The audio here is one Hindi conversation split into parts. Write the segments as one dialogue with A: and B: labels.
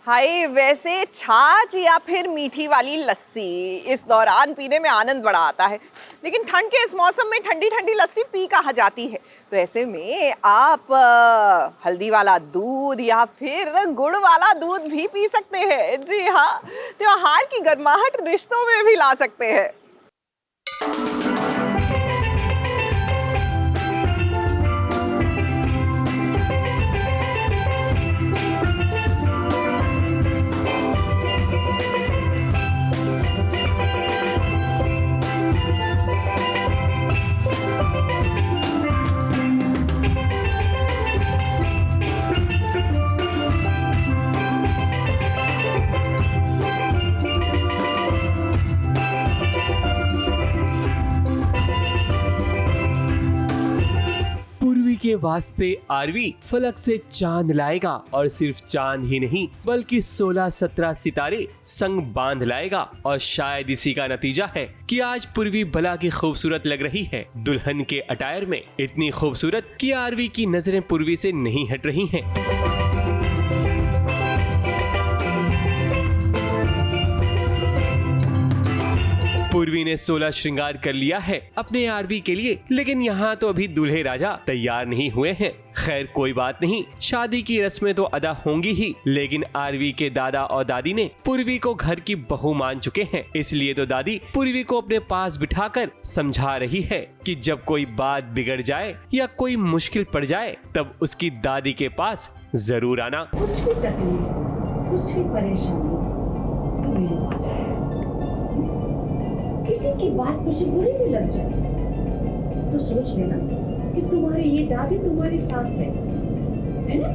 A: हाय, वैसे छाछ या फिर मीठी वाली लस्सी इस दौरान पीने में आनंद बड़ा आता है, लेकिन ठंड के इस मौसम में ठंडी ठंडी लस्सी पी कहाँ जाती है। तो ऐसे में आप हल्दी वाला दूध या फिर गुड़ वाला दूध भी पी सकते हैं। जी हाँ, त्योहार की गर्माहट रिश्तों में भी ला सकते हैं।
B: के वास्ते आरवी फलक से चांद लाएगा और सिर्फ चांद ही नहीं बल्कि 16-17 सितारे संग बांध लाएगा। और शायद इसी का नतीजा है कि आज पूर्वी भला की खूबसूरत लग रही है दुल्हन के अटायर में, इतनी खूबसूरत कि आरवी की नजरें पूर्वी से नहीं हट रही हैं। पूर्वी ने 16 श्रृंगार कर लिया है अपने आरवी के लिए, लेकिन यहाँ तो अभी दूल्हे राजा तैयार नहीं हुए हैं। खैर कोई बात नहीं, शादी की रस्में तो अदा होंगी ही, लेकिन आरवी के दादा और दादी ने पूर्वी को घर की बहू मान चुके हैं। इसलिए तो दादी पूर्वी को अपने पास बिठाकर समझा रही है कि जब कोई बात बिगड़ जाए या कोई मुश्किल पड़ जाए तब उसकी दादी के पास जरूर आना।
C: कुछ भी तकलीफ, कुछ भी परेशानी तो मेरे पास आ जाए। किसी की बात मुझे बुरी भी लग जाए तो सोच लेना कि तुम्हारे ये दादी तुम्हारे साथ है ना?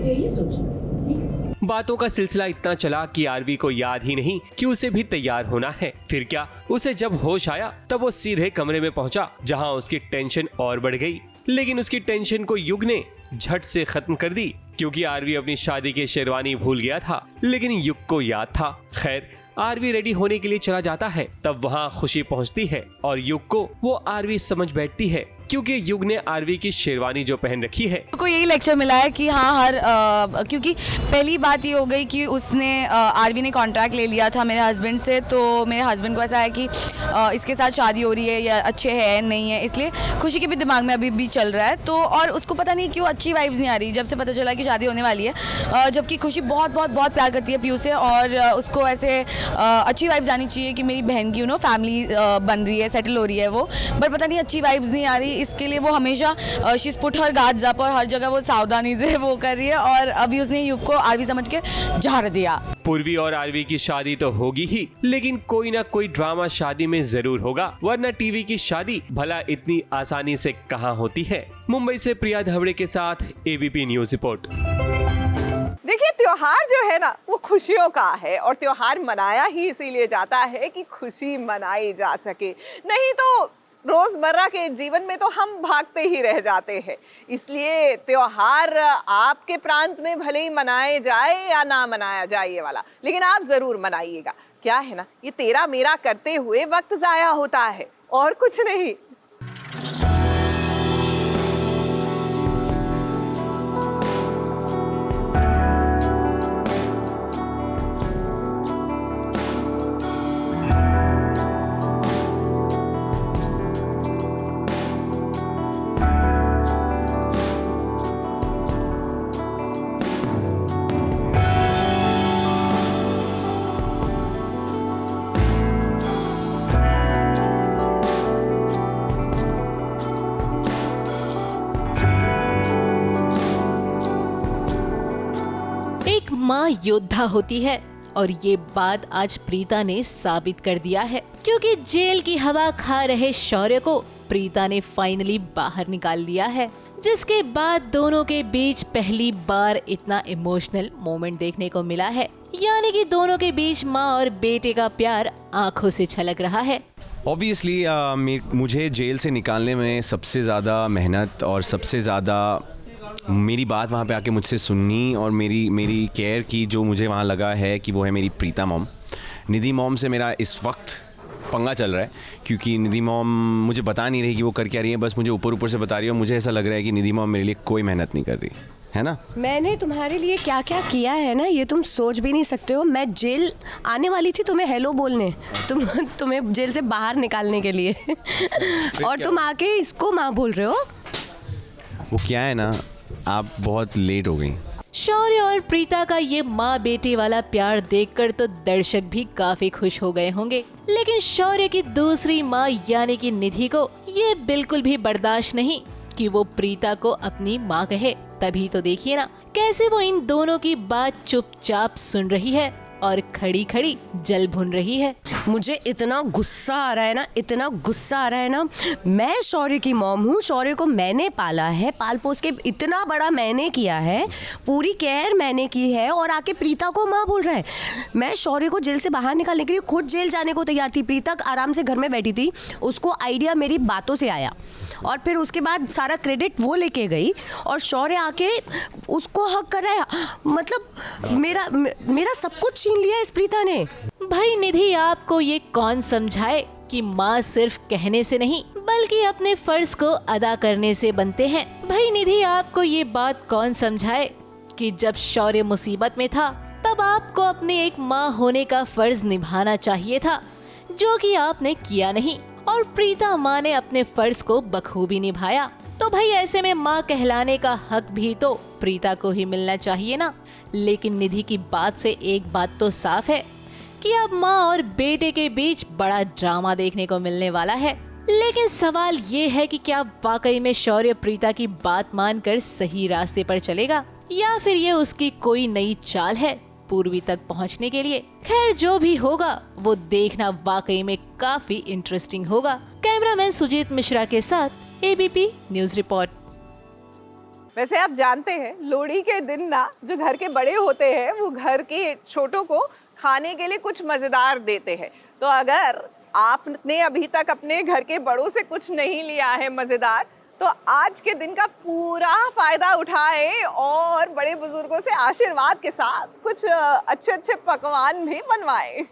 C: यही सोचना।
B: बातों का सिलसिला इतना चला कि आरवी को याद ही नहीं कि उसे भी तैयार होना है। फिर क्या, उसे जब होश आया तब वो सीधे कमरे में पहुंचा, जहां उसकी टेंशन और बढ़ गई। लेकिन उसकी टेंशन को युग ने झट से खत्म कर दी, क्योंकि आरवी अपनी शादी की शेरवानी भूल गया था, लेकिन युग को याद था। खैर आरवी रेडी होने के लिए चला जाता है, तब वहाँ खुशी पहुँचती है और युग को वो आरवी समझ बैठती है, क्योंकि युग ने आरवी की शेरवानी जो पहन रखी है।
D: को यही लेक्चर मिला है कि हाँ क्योंकि पहली बात ये हो गई कि उसने आरवी ने कॉन्ट्रैक्ट ले लिया था मेरे हस्बैंड से, तो मेरे हस्बैंड को ऐसा है कि इसके साथ शादी हो रही है या अच्छे है नहीं है, इसलिए खुशी के भी दिमाग में अभी भी चल रहा है। तो और उसको पता नहीं क्यों अच्छी वाइब्स नहीं आ रही जब से पता चला कि शादी होने वाली है, जबकि खुशी बहुत बहुत बहुत प्यार करती है पीयू से, और उसको ऐसे अच्छी वाइब्स आनी चाहिए कि मेरी बहन की फैमिली बन रही है, सेटल हो रही है वो, बट पता नहीं अच्छी वाइब्स नहीं आ रही। इसके लिए वो हमेशा she put her guards up और हर जगह वो सावधानी से वो कर रही है, और अभी उसने युग को आरवी समझ के झाड़ दिया।
B: पूर्वी और आरवी की शादी तो होगी ही, लेकिन कोई ना कोई ड्रामा शादी में जरूर होगा, वरना टीवी की शादी भला इतनी आसानी से कहाँ होती है। मुंबई से प्रिया धवड़े के साथ एबीपी न्यूज रिपोर्ट।
A: देखिए, त्योहार जो है ना वो खुशियों का है, और त्योहार मनाया ही इसीलिए जाता है कि खुशी मनाई जा सके, नहीं तो रोजमर्रा के जीवन में तो हम भागते ही रह जाते हैं। इसलिए त्योहार आपके प्रांत में भले ही मनाए जाए या ना मनाया जाए ये वाला, लेकिन आप जरूर मनाइएगा। क्या है ना, ये तेरा मेरा करते हुए वक्त जाया होता है और कुछ नहीं।
E: माँ योद्धा होती है, और ये बात आज प्रीता ने साबित कर दिया है, क्योंकि जेल की हवा खा रहे शौर्य को प्रीता ने फाइनली बाहर निकाल लिया है, जिसके बाद दोनों के बीच पहली बार इतना इमोशनल मोमेंट देखने को मिला है। यानी कि दोनों के बीच माँ और बेटे का प्यार आंखों से छलक रहा है।
F: ऑब्वियसली मुझे जेल से निकालने में सबसे ज़्यादा मेहनत और सबसे ज़्यादा मेरी बात वहाँ पे आके मुझसे सुननी और मेरी केयर की, जो मुझे वहाँ लगा है कि वो है मेरी प्रीता मॉम। निधि मॉम से मेरा इस वक्त पंगा चल रहा है, क्योंकि निधि मॉम मुझे बता नहीं रही कि वो कर क्या रही है, बस मुझे ऊपर से बता रही है, और मुझे ऐसा लग रहा है कि निधि मॉम मेरे लिए कोई मेहनत नहीं कर रही। है ना?
G: मैंने तुम्हारे लिए क्या क्या किया है ना, ये तुम सोच भी नहीं सकते हो। मैं जेल आने वाली थी तुम्हें हेलो बोलने, तुम्हें जेल से बाहर निकालने के लिए और तुम आके इसको माँ बोल रहे हो।
F: वो क्या है ना, आप बहुत लेट हो गई।
E: शौर्य और प्रीता का ये माँ बेटे वाला प्यार देखकर तो दर्शक भी काफी खुश हो गए होंगे, लेकिन शौर्य की दूसरी माँ यानी कि निधि को ये बिल्कुल भी बर्दाश्त नहीं कि वो प्रीता को अपनी माँ कहे। तभी तो देखिए ना कैसे वो इन दोनों की बात चुपचाप सुन रही है और खड़ी खड़ी जल भुन रही है।
G: मुझे इतना गुस्सा आ रहा है ना, इतना गुस्सा आ रहा है ना। मैं शौर्य की मॉम हूँ, शौर्य को मैंने पाला है, पाल पोस के इतना बड़ा मैंने किया है, पूरी केयर मैंने की है, और आके प्रीता को माँ बोल रहा है। मैं शौर्य को जेल से बाहर निकालने के लिए खुद जेल जाने को तैयार थी। प्रीता आराम से घर में बैठी थी, उसको आइडिया मेरी बातों से आया और फिर उसके बाद सारा क्रेडिट वो लेके गई और शौर्य आके उसको हक कर रहा है। मतलब मेरा सब कुछ छीन लिया इस प्रीता ने।
E: भाई निधि, आपको ये कौन समझाए कि माँ सिर्फ कहने से नहीं बल्कि अपने फर्ज को अदा करने से बनते हैं। भाई निधि, आपको ये बात कौन समझाए कि जब शौर्य मुसीबत में था तब आपको अपने एक माँ होने का फर्ज निभाना चाहिए था, जो कि आपने किया नहीं, और प्रीता माँ ने अपने फर्ज को बखूबी निभाया। तो भाई ऐसे में माँ कहलाने का हक भी तो प्रीता को ही मिलना चाहिए ना। लेकिन निधि की बात से एक बात तो साफ है कि अब माँ और बेटे के बीच बड़ा ड्रामा देखने को मिलने वाला है। लेकिन सवाल ये है कि क्या वाकई में शौर्य प्रीता की बात मानकर सही रास्ते पर चलेगा या फिर ये उसकी कोई नई चाल है पूर्वी तक पहुंचने के लिए। खैर जो भी होगा वो देखना वाकई में काफी इंटरेस्टिंग होगा। कैमरामैन सुजीत मिश्रा के साथ एबीपी न्यूज रिपोर्ट।
A: वैसे आप जानते हैं लोहड़ी के दिन ना जो घर के बड़े होते हैं वो घर के छोटों को खाने के लिए कुछ मजेदार देते हैं। तो अगर आपने अभी तक अपने घर के बड़ों से कुछ नहीं लिया है मजेदार, तो आज के दिन का पूरा फायदा उठाए और बड़े बुजुर्गों से आशीर्वाद के साथ कुछ अच्छे अच्छे पकवान भी बनवाए।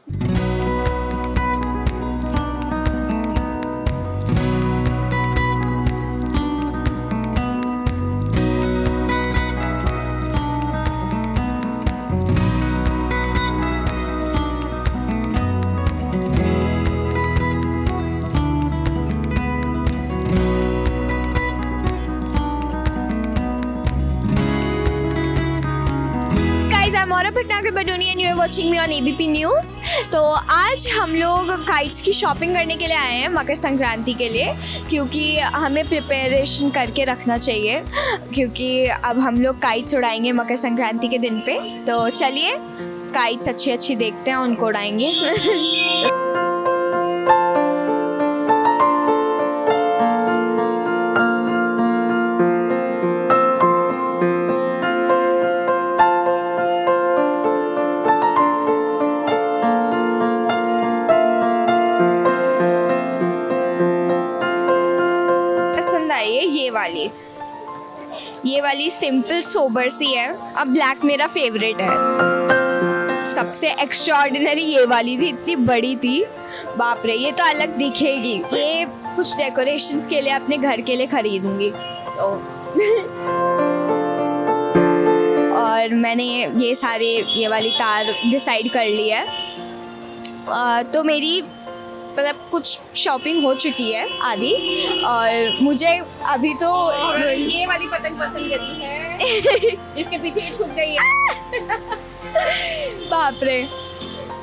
H: I'm Aura Bhatnagar Badoni and you are watching me on ABP News। तो आज हम लोग काइट्स की शॉपिंग करने के लिए आए हैं मकर संक्रांति के लिए, क्योंकि हमें प्रिपरेशन करके रखना चाहिए, क्योंकि अब हम लोग काइट्स उड़ाएंगे मकर संक्रांति के दिन पे। तो चलिए काइट्स अच्छी अच्छी देखते हैं, उनको उड़ाएंगे। पसंद आई है ये वाली सिंपल सोबर सी है। अब ब्लैक मेरा फेवरेट है। सबसे एक्स्ट्राऑर्डिनरी ये वाली थी, इतनी बड़ी थी, बाप रे, ये तो अलग दिखेगी। ये कुछ डेकोरेशंस के लिए अपने घर के लिए खरीदूंगी तो और मैंने ये वाली तार डिसाइड कर ली है। तो मेरी मतलब कुछ शॉपिंग हो चुकी है आधी, और मुझे अभी तो
I: ये वाली पतंग पसंद करती है जिसके पीछे ये छूट गई है।
H: बाप रे,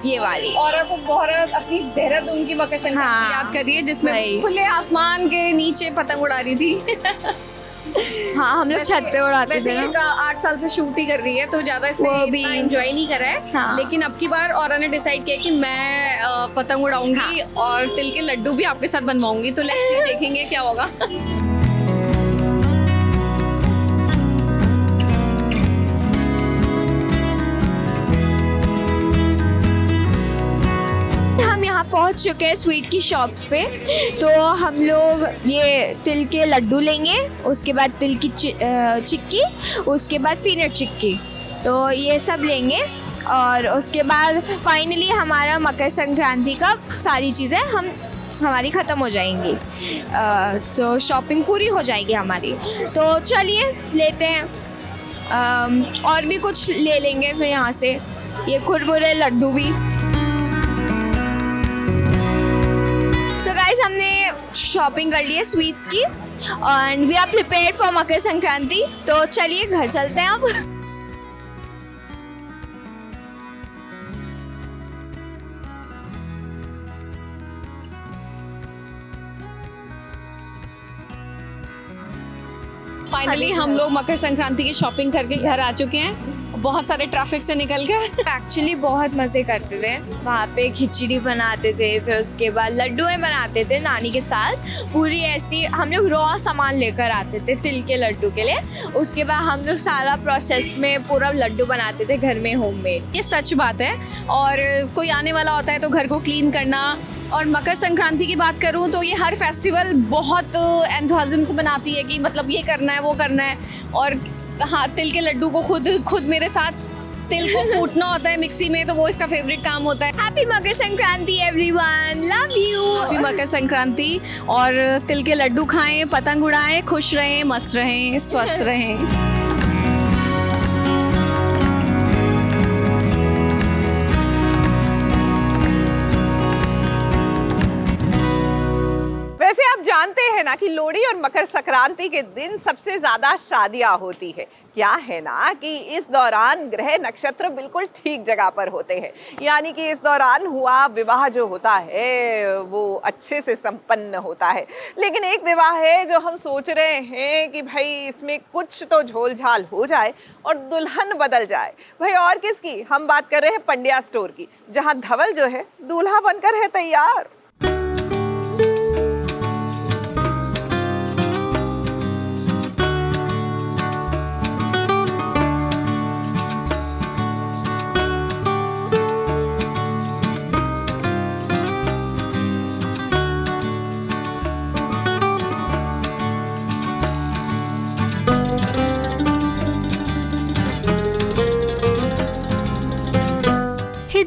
H: ये वाली।
I: और आपको बहुत अपनी देहरादून की मकर संक्रांति याद कर रही है जिसमें खुले आसमान के नीचे पतंग उड़ा रही थी।
H: हाँ, हम लोग छत पे उड़ाते थे ना।
I: 8 साल से शूट ही कर रही है तो ज्यादा इसने भी एंजॉय नहीं करा है।
H: हाँ।
I: लेकिन अब की बार औरा ने डिसाइड किया कि मैं पतंग उड़ाऊंगी और तिल के लड्डू भी आपके साथ बनवाऊंगी। तो लेट्स सी, देखेंगे क्या होगा।
H: पहुंच चुके हैं स्वीट की शॉप्स पे। तो हम लोग ये तिल के लड्डू लेंगे, उसके बाद तिल की चिक्की, उसके बाद पीनट चिक्की, तो ये सब लेंगे। और उसके बाद फाइनली हमारा मकर संक्रांति का सारी चीज़ें हमारी ख़त्म हो जाएंगी। तो शॉपिंग पूरी हो जाएगी हमारी। तो चलिए लेते हैं। और भी कुछ ले लेंगे फिर यहाँ से, ये कुरमुरे लड्डू भी। सो गाइस, हमने शॉपिंग कर ली है स्वीट्स की and we are prepared for Makar Sankranti. तो चलिए घर चलते हैं अब।
I: फाइनली हम लोग मकर संक्रांति की शॉपिंग करके घर आ चुके हैं, बहुत सारे ट्रैफिक से निकल कर।
H: एक्चुअली बहुत मज़े करते थे वहाँ पे, खिचड़ी बनाते थे, फिर उसके बाद लड्डुएं बनाते थे नानी के साथ। पूरी ऐसी हम लोग रॉ सामान लेकर आते थे तिल के लड्डू के लिए, उसके बाद हम लोग सारा प्रोसेस में पूरा लड्डू बनाते थे घर में होममेड।
I: ये सच बात है। और कोई आने वाला होता है तो घर को क्लीन करना। और मकर संक्रांति की बात करूं तो ये हर फेस्टिवल बहुत एंथुसियाज्म से बनाती है कि मतलब ये करना है वो करना है। और हाँ, तिल के लड्डू को खुद मेरे साथ तिल को कूटना होता है मिक्सी में, तो वो इसका फेवरेट काम होता है।
H: Happy Makar Sankranti everyone, love you.
I: Happy Makar Sankranti. और तिल के लड्डू खाएं, पतंग उड़ाएं, खुश रहें, मस्त रहें, स्वस्थ रहें।
A: वैसे आप जानते हैं ना कि लोहड़ी और मकर संक्रांति के दिन सबसे ज्यादा शादियां होती है। क्या है ना कि इस दौरान ग्रह नक्षत्र बिल्कुल ठीक जगह पर होते हैं, यानी कि इस दौरान हुआ विवाह जो होता है वो अच्छे से संपन्न होता है। लेकिन एक विवाह है जो हम सोच रहे हैं कि भाई इसमें कुछ तो झोल झाल हो जाए और दुल्हन बदल जाए। भाई और किसकी? हम बात कर रहे हैं पंड्या स्टोर की, जहां धवल जो है दूल्हा बनकर है तैयार।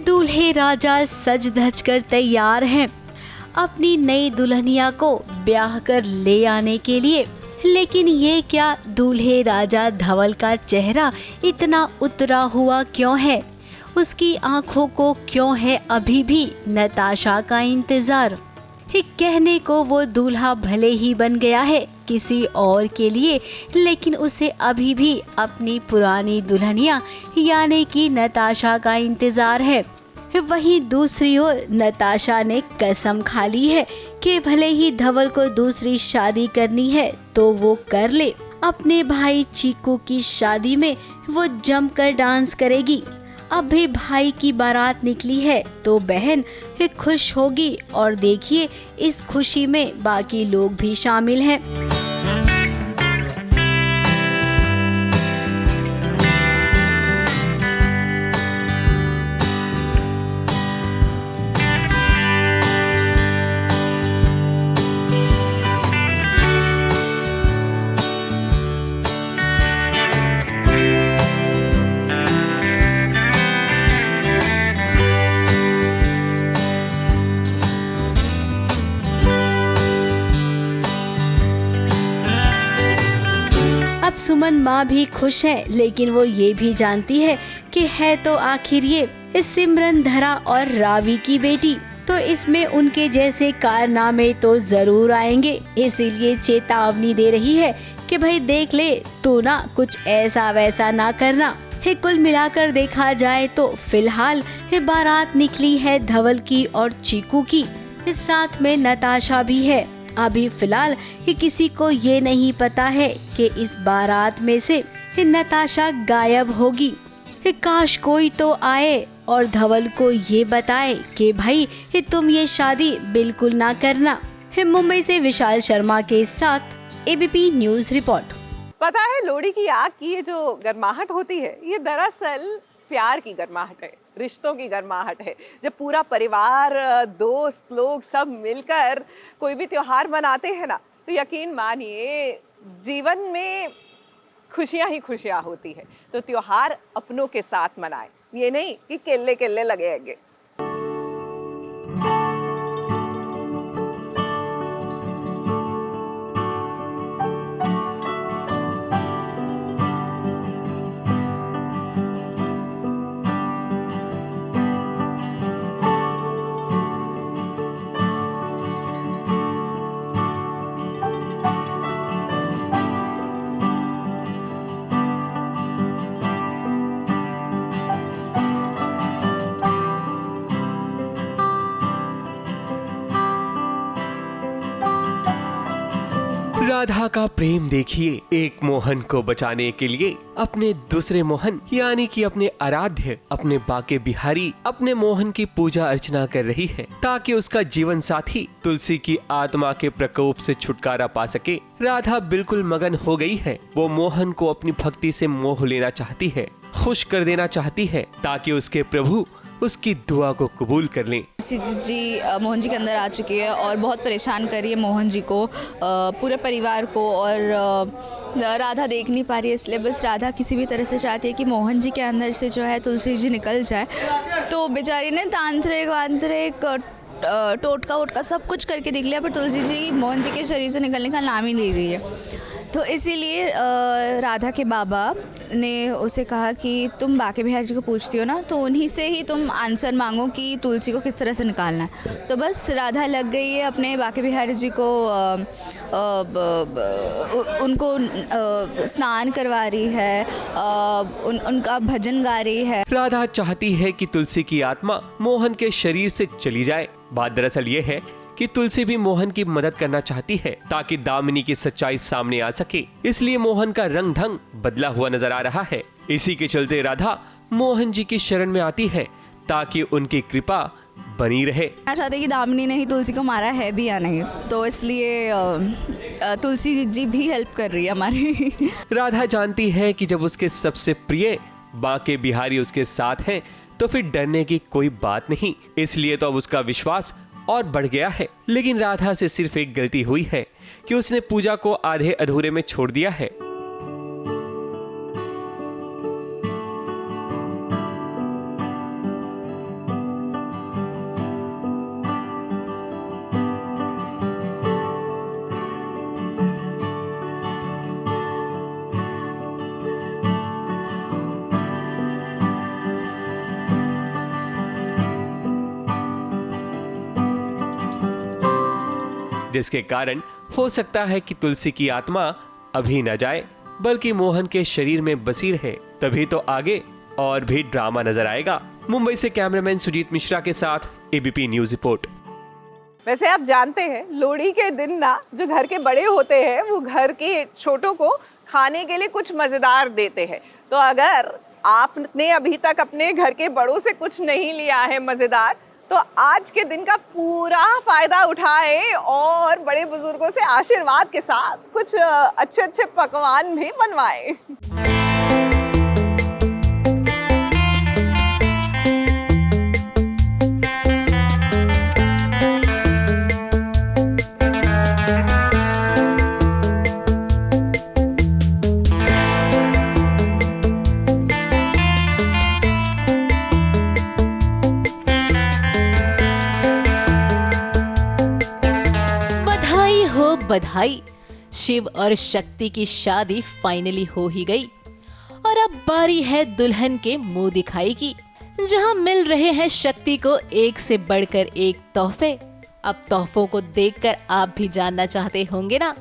J: दूल्हे राजा सज धज कर तैयार हैं अपनी नई दुल्हनिया को ब्याह कर ले आने के लिए। लेकिन ये क्या, दूल्हे राजा धवल का चेहरा इतना उतरा हुआ क्यों है? उसकी आंखों को क्यों है अभी भी नताशा का इंतजार? कहने को वो दूल्हा भले ही बन गया है किसी और के लिए, लेकिन उसे अभी भी अपनी पुरानी दुल्हनिया यानी कि नताशा का इंतजार है। वहीं दूसरी ओर नताशा ने कसम खा ली है कि भले ही धवल को दूसरी शादी करनी है तो वो कर ले। अपने भाई चीकू की शादी में वो जमकर डांस करेगी। अब भी भाई की बारात निकली है तो बहन खुश होगी, और देखिए इस खुशी में बाकी लोग भी शामिल हैं। सुमन माँ भी खुश है, लेकिन वो ये भी जानती है कि है तो आखिर ये सिमरन धरा और रावी की बेटी, तो इसमें उनके जैसे कारनामे तो जरूर आएंगे। इसीलिए चेतावनी दे रही है कि भाई देख ले, तू ना कुछ ऐसा वैसा ना करना। कुल मिलाकर देखा जाए तो फिलहाल बारात निकली है धवल की और चीकू की, साथ में नताशा भी है। अभी फिलहाल किसी को ये नहीं पता है कि इस बारात में से नताशा गायब होगी। काश कोई तो आए और धवल को ये बताए कि भाई तुम ये शादी बिल्कुल ना करना। मुंबई से विशाल शर्मा के साथ एबीपी न्यूज रिपोर्ट।
A: पता है, लोहड़ी की आग की ये जो गर्माहट होती है, ये दरअसल प्यार की गर्माहट है, रिश्तों की गर्माहट है। जब पूरा परिवार, दोस्त लोग सब मिलकर कोई भी त्योहार मनाते हैं ना, तो यकीन मानिए जीवन में खुशियां ही खुशियां होती है। तो त्योहार अपनों के साथ मनाएं, ये नहीं कि केले केले लगेंगे।
B: राधा का प्रेम देखिए, एक मोहन को बचाने के लिए अपने दूसरे मोहन यानी कि अपने आराध्य, अपने बाके बिहारी, अपने मोहन की पूजा अर्चना कर रही है ताकि उसका जीवन साथी तुलसी की आत्मा के प्रकोप से छुटकारा पा सके। राधा बिल्कुल मगन हो गई है। वो मोहन को अपनी भक्ति से मोह लेना चाहती है, खुश कर देना चाहती है ताकि उसके प्रभु उसकी दुआ को कबूल कर लें।
D: जी मोहन जी के अंदर आ चुकी है और बहुत परेशान कर रही है मोहन जी को, पूरे परिवार को, और राधा देख नहीं पा रही है, इसलिए बस राधा किसी भी तरह से चाहती है कि मोहन जी के अंदर से जो है तुलसी जी निकल जाए। तो बेचारी ने तांत्रिक वांत्रिक टोटका वोटका सब कुछ करके देख लिया, पर तुलसी जी मोहन जी के शरीर से निकलने का नाम ही ले रही है। तो इसीलिए राधा के बाबा ने उसे कहा कि तुम बाके बिहारी जी को पूछती हो ना, तो उन्हीं से ही तुम आंसर मांगो कि तुलसी को किस तरह से निकालना है। तो बस राधा लग गई है अपने बाके बिहारी जी को, उनको स्नान करवा रही है, उनका भजन गा रही है।
B: राधा चाहती है कि तुलसी की आत्मा मोहन के शरीर से चली जाए। बात दरअसल ये है कि तुलसी भी मोहन की मदद करना चाहती है ताकि दामिनी की सच्चाई सामने आ सके, इसलिए मोहन का रंग ढंग बदला हुआ नजर आ रहा है। इसी के चलते राधा मोहन जी की शरण में आती है ताकि उनकी कृपा बनी रहे।
D: चाहते कि दामिनी ने ही तुलसी को मारा है भी या नहीं, तो इसलिए तुलसी जी भी हेल्प कर रही है हमारी।
B: राधा जानती है कि जब उसके सबसे प्रिय बाके बिहारी उसके साथ हैं तो फिर डरने की कोई बात नहीं, इसलिए तो अब उसका विश्वास और बढ़ गया है। लेकिन राधा से सिर्फ एक गलती हुई है कि उसने पूजा को आधे अधूरे में छोड़ दिया है। जिसके कारण हो सकता है कि तुलसी की आत्मा अभी न जाए बल्कि मोहन के शरीर में बसी रहे। तभी तो आगे और भी ड्रामा नजर आएगा। मुंबई से कैमरामैन सुजीत मिश्रा के साथ एबीपी न्यूज रिपोर्ट।
A: वैसे आप जानते हैं लोहड़ी के दिन ना जो घर के बड़े होते हैं वो घर के छोटों को खाने के लिए कुछ मजेदार देते हैं। तो अगर आपने अभी तक अपने घर के बड़ों से कुछ नहीं लिया है मजेदार, तो आज के दिन का पूरा फायदा उठाए और बड़े बुजुर्गों से आशीर्वाद के साथ कुछ अच्छे अच्छे पकवान भी बनवाए।
E: बधाई, शिव और शक्ति की शादी फाइनली हो ही गई और अब बारी है दुल्हन के मुंह दिखाई की, जहां मिल रहे हैं शक्ति को एक से बढ़कर एक तोहफे। अब तोहफों को देखकर आप भी जानना चाहते होंगे ना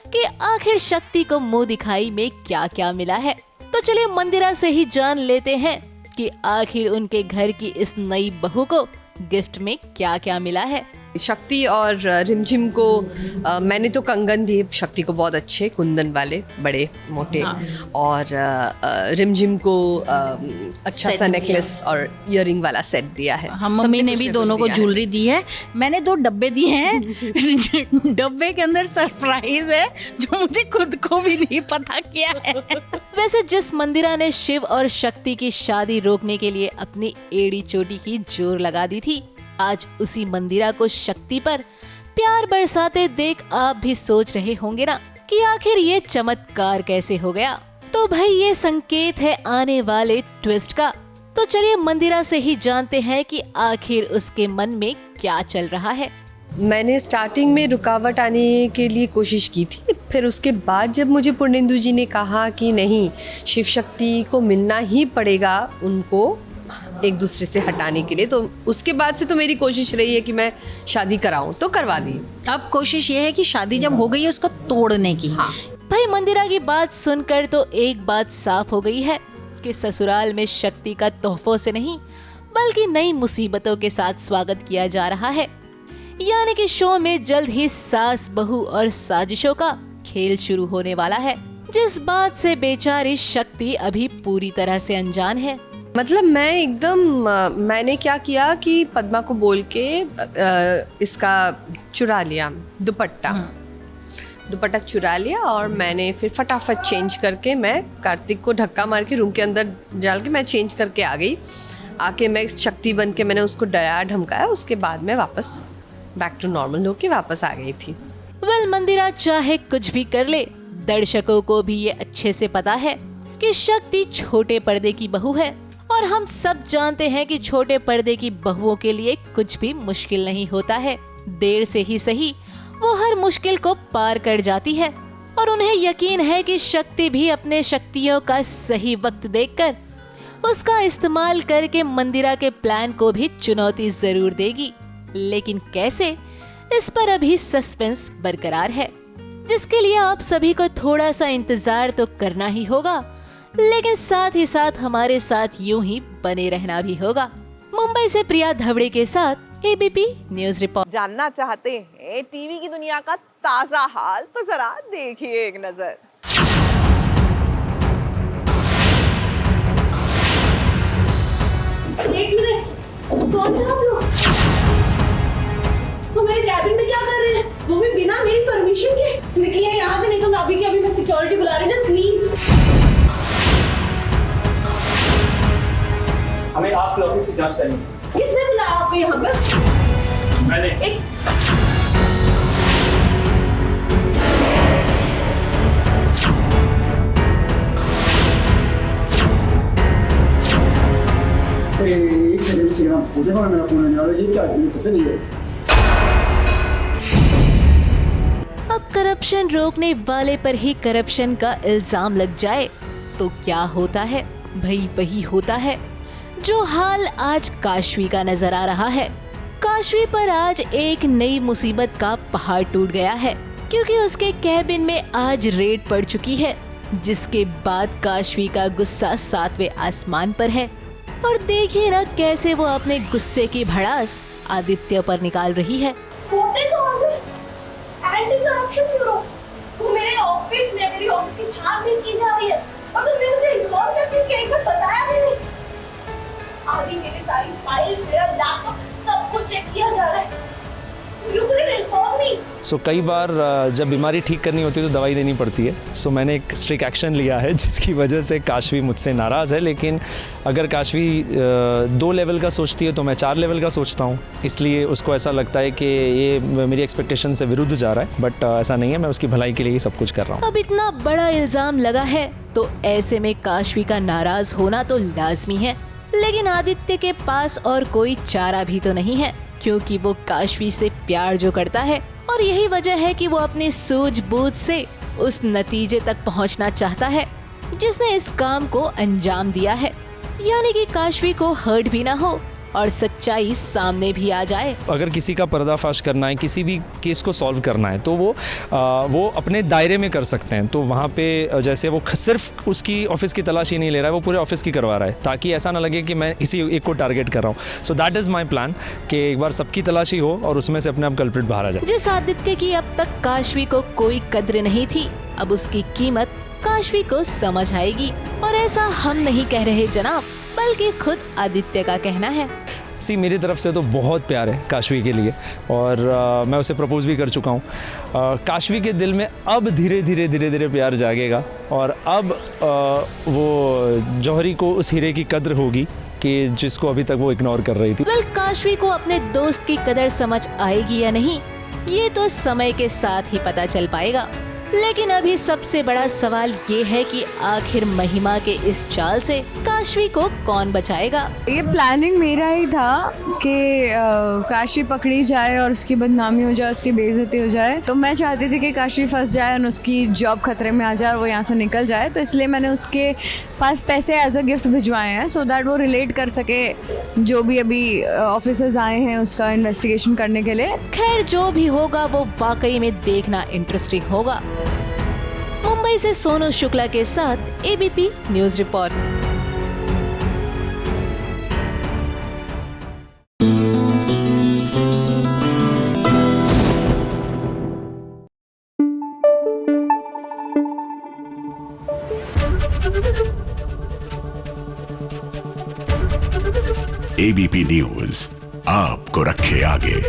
E: कि आखिर शक्ति को मुंह दिखाई में क्या क्या मिला है। तो चलिए मंदिरा से ही जान लेते हैं कि आखिर उनके घर की इस नई बहू को गिफ्ट में क्या क्या मिला है।
K: शक्ति और रिमझिम को मैंने तो कंगन दिए, शक्ति को बहुत अच्छे कुंदन वाले बड़े मोटे, और रिमझिम को अच्छा सा नेकलेस और इयररिंग वाला सेट दिया है।
L: हम मम्मी ने भी दोनों को ज्वेलरी दी है। मैंने 2 डब्बे दिए हैं। डब्बे के अंदर सरप्राइज है जो मुझे खुद को भी नहीं पता क्या है।
E: वैसे जिस मंदिरा ने शिव और शक्ति की शादी रोकने के लिए अपनी एड़ी चोटी की जोर लगा दी थी, आज उसी मंदिरा को शक्ति पर प्यार बरसाते देख आप भी सोच रहे होंगे ना कि आखिर ये चमत्कार कैसे हो गया। तो भाई ये संकेत है आने वाले ट्विस्ट का। तो चलिए मंदिरा से ही जानते हैं कि आखिर उसके मन में क्या चल रहा है।
K: मैंने स्टार्टिंग में रुकावट आने के लिए कोशिश की थी, फिर उसके बाद जब मुझे पूर्णेंदु जी ने कहा कि नहीं, शिव शक्ति को मिलना ही पड़ेगा उनको एक दूसरे से हटाने के लिए, तो उसके बाद से तो मेरी कोशिश रही है कि मैं शादी कराऊं, तो करवा दी।
L: अब कोशिश ये है कि शादी जब हो गई है उसको तोड़ने की।
K: हाँ।
E: भाई मंदिरा की बात सुनकर तो एक बात साफ हो गई है कि ससुराल में शक्ति का तोहफों से नहीं बल्कि नई मुसीबतों के साथ स्वागत किया जा रहा है। यानी कि शो में जल्द ही सास बहू और साजिशों का खेल शुरू होने वाला है, जिस बात से बेचारी शक्ति अभी पूरी तरह से अनजान है।
K: मतलब मैं एकदम मैंने क्या किया कि पद्मा को बोल के इसका चुरा लिया दुपट्टा चुरा लिया, और मैंने फिर फटाफट चेंज करके मैं कार्तिक को धक्का मार के रूम के अंदर डाल के मैं चेंज करके आ गई। आके मैं शक्ति बन के मैंने उसको डराया धमकाया, उसके बाद मैं वापस बैक टू नॉर्मल होके वापस आ गई थी।
E: वेल, मंदिरा चाहे कुछ भी कर ले, दर्शकों को भी ये अच्छे से पता है कि शक्ति छोटे पर्दे की बहू है, और हम सब जानते हैं कि छोटे पर्दे की बहुओं के लिए कुछ भी मुश्किल नहीं होता है। देर से ही सही वो हर मुश्किल को पार कर जाती है, और उन्हें यकीन है कि शक्ति भी अपने शक्तियों का सही वक्त देखकर उसका इस्तेमाल करके मंदिरा के प्लान को भी चुनौती जरूर देगी। लेकिन कैसे, इस पर अभी सस्पेंस बरकरार है, जिसके लिए आप सभी को थोड़ा सा इंतजार तो करना ही होगा, लेकिन साथ ही साथ हमारे साथ यूं ही बने रहना भी होगा। मुंबई से प्रिया धवड़े के साथ एबीपी न्यूज रिपोर्ट।
A: जानना चाहते हैं टीवी की दुनिया का ताजा हाल, तो जरा देखिए एक नजर।
C: एक मिनट, कौन है आप लोग? तो मेरे कैबिन में क्या कर रहे हैं, वो भी बिना मेरी परमिशन के? निकलिए यहाँ से, नहीं तो मैं अभी के अभी मैं सिक्योरिटी बुला रही हूँ। Just leave.
M: हमें आपके ऑफिस से जांच करनी है।
C: किसने बुलाया आपको यहाँ पे?
M: मैंने। एक सेकंड मुझे मेरा फोन नहीं आ रहा, ये क्या है? पता नहीं है।
E: अब करप्शन रोकने वाले पर ही करप्शन का इल्जाम लग जाए तो क्या होता है? भाई वही होता है जो हाल आज काशवी का नजर आ रहा है। काशवी पर आज एक नई मुसीबत का पहाड़ टूट गया है, क्योंकि उसके कैबिन में आज रेड पड़ चुकी है, जिसके बाद काशवी का गुस्सा 7वें आसमान पर है। और देखिए ना कैसे वो अपने गुस्से की भड़ास आदित्य पर निकाल रही है।
C: एंटी करप्शन ब्यूरो, तो मेरे ऑफिस में मेरी ऑफिस की छानबीन की जा रही है, और तुमने मुझे इन्फॉर्म करके एक बार बताया भी नहीं। आदि मेरी सारी फाइल्स, मेरा लैपटॉप, सब कुछ चेक किया जा रहा है। You couldn't inform me.
M: सो कई बार जब बीमारी ठीक करनी होती है तो दवाई देनी पड़ती है। सो मैंने एक स्ट्रिक्ट एक्शन लिया है, जिसकी वजह से काशवी मुझसे नाराज़ है। लेकिन अगर काशवी 2 लेवल का सोचती है तो मैं 4 लेवल का सोचता हूँ, इसलिए उसको ऐसा लगता है कि ये मेरी एक्सपेक्टेशन से विरुद्ध जा रहा है। बट ऐसा नहीं है, मैं उसकी भलाई के लिए ही सब कुछ कर रहा हूँ।
E: अब इतना बड़ा इल्जाम लगा है तो ऐसे में काशवी का नाराज होना तो लाजमी है, लेकिन आदित्य के पास और कोई चारा भी तो नहीं है, क्योंकि वो काशवी से प्यार जो करता है, और यही वजह है कि वो अपनी सूझबूझ से उस नतीजे तक पहुंचना चाहता है जिसने इस काम को अंजाम दिया है, यानी कि काशवी को हर्ट भी ना हो और सच्चाई सामने भी आ जाए।
M: अगर किसी का पर्दाफाश करना है, किसी भी केस को सॉल्व करना है, तो वो अपने दायरे में कर सकते हैं। तो वहाँ पे जैसे वो सिर्फ उसकी ऑफिस की तलाशी नहीं ले रहा है, वो पूरे ऑफिस की करवा रहा है, ताकि ऐसा ना लगे कि मैं किसी एक को टारगेट कर रहा हूँ। So that is my plan कि एक बार सबकी तलाशी हो और उसमें से अपने आप कल्प्रिट बाहर आ जाए।
E: जिस आदित्य की अब तक काशवी को कोई कद्र नहीं थी, अब उसकी कीमत काशवी को समझ आएगी। और ऐसा हम नहीं कह रहे जनाब, बल्कि खुद आदित्य का कहना है।
M: मेरी तरफ से तो बहुत प्यार है काशवी के लिए, और मैं उसे प्रपोज भी कर चुका हूँ। काशवी के दिल में अब धीरे धीरे प्यार जागेगा, और अब वो जौहरी को उस हीरे की कद्र होगी कि जिसको अभी तक वो इग्नोर कर रही थी।
E: काशवी को अपने दोस्त की कदर समझ आएगी या नहीं, ये तो समय के साथ ही पता चल पाएगा। लेकिन अभी सबसे बड़ा सवाल ये है कि आखिर महिमा के इस चाल से काशवी को कौन बचाएगा।
N: ये प्लानिंग मेरा ही था कि काशवी पकड़ी जाए और उसकी बदनामी हो जाए, उसकी बेइज्जती हो जाए। तो मैं चाहती थी कि काशवी फंस जाए और उसकी जॉब खतरे में आ जाए और वो यहाँ से निकल जाए। तो इसलिए मैंने उसके पास पैसे एज अ गिफ्ट भिजवाए हैं, सो दैट वो रिलेट कर सके जो भी अभी ऑफिसर्स आए हैं उसका इन्वेस्टिगेशन करने के लिए।
E: खैर जो भी होगा वो वाकई में देखना इंटरेस्टिंग होगा। मुंबई से सोनू शुक्ला के साथ ABP news report.
O: ABP news आपको रखे आगे।